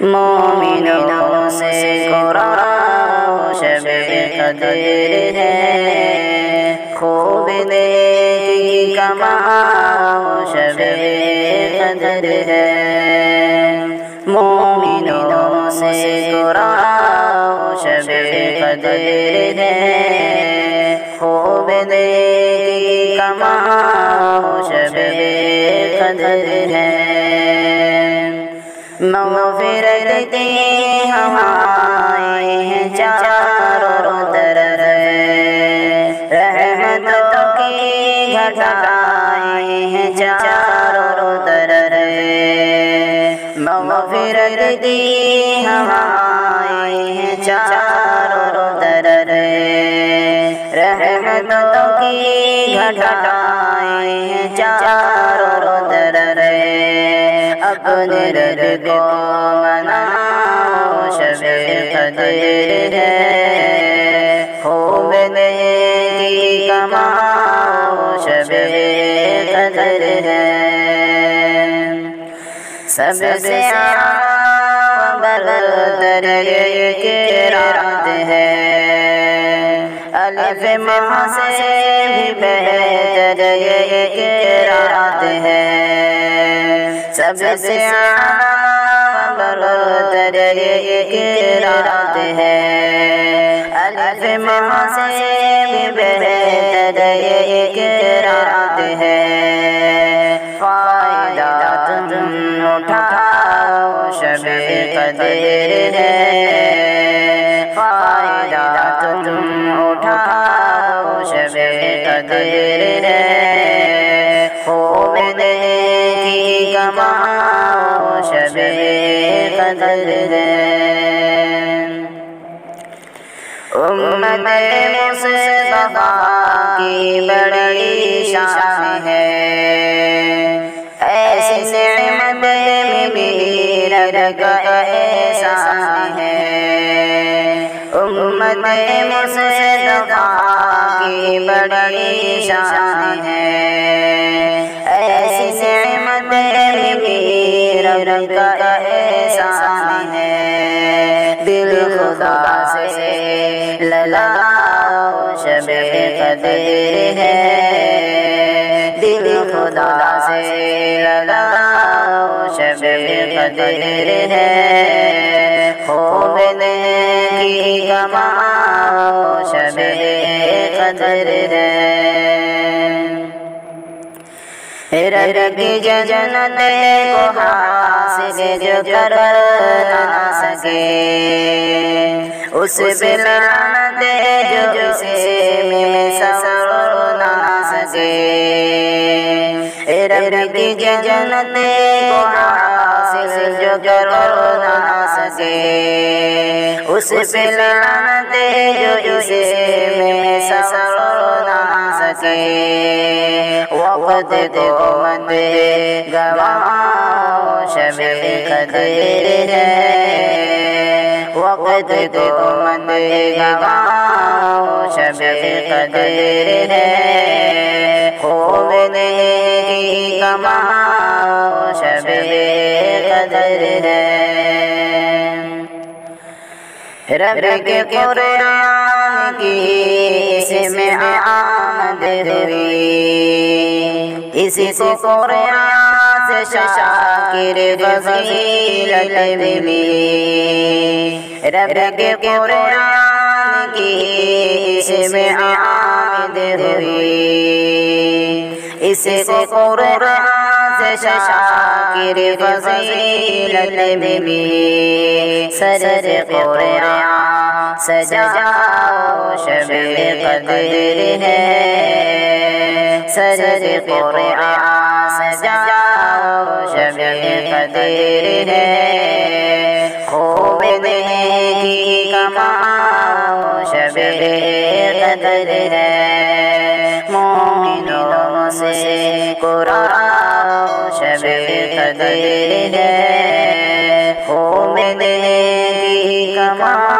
مومنوں سے قرآن شب قدر ہے، خوب نیکی کماؤ شب قدر ہے۔ مومنوں سے قرآن شب قدر ہے، خوب نیکی کماؤ شب قدر ہے۔ مغفرت کی ہوائیں ہیں چاروں طرف، رحمتوں کی گھٹائیں ہیں چاروں طرف، مغفرت کی ہوائیں ہیں چاروں طرف، رحمتوں کی گھٹائیں ہیں چاروں طرف، اپنے رب کو مناؤ شب قدر ہے، خوب نیکی کماؤ شب قدر ہے۔ سب سے برتر ایک رات ہے، الف ماہ سے بھی بہتر ایک رات ہے، سب سے برتر ایک رات ہے، الف ماہ سے بھی بہتر ایک رات ہے، فائدہ تم اٹھاؤ شب قدر ہے، فائدہ تم اٹھاؤ شب قدر ہے، خوب نیکی کماؤ شب قدر ہے۔ امت مصطفیٰ کی بڑی شان ہے، ایسی نعمت میں بھی رب کا احسان ہے، امت مصطفیٰ کی بڑی شان ہے، ایسی نعمت میں بھی رب کا احسان ہے، دل خدا سے لگاؤ شب قدر ہے، دل خدا سے لگاؤ شب قدر ہے، خوب نیکی کماؤ شب قدر ہے۔ رب کی جنت کو حاصل جو کر نہ سکے، اس پہ لعنت جو اسے میں سنور نہ سکے، رب کی جنت کو حاصل جو کر نہ سکے، اس پہ لعنت جو اسے میں سنور نہ سکے، وقت کو مت گواؤ شب قدر ہے، وقت کو مت گواؤ شب قدر ہے، خوب نیکی کماؤ شب قدر ہے۔ رب کے قرآن کی اس میں آمد ہوئی، اسی کو قرآن سے شاکر فضیلت ملی، رب کے قرآن کی اس میں آمد ہوئی، اسی کو قرآن سے شاکر فضیلت ملی، سر قرآن سجاؤ شب قدر ہے، سر قرآن سجاؤ شب قدر ہے، خوب نیکی کماؤ شب قدر ہے، مومنوں سے قرآن شب قدر ہے، خوب نیکی کماؤ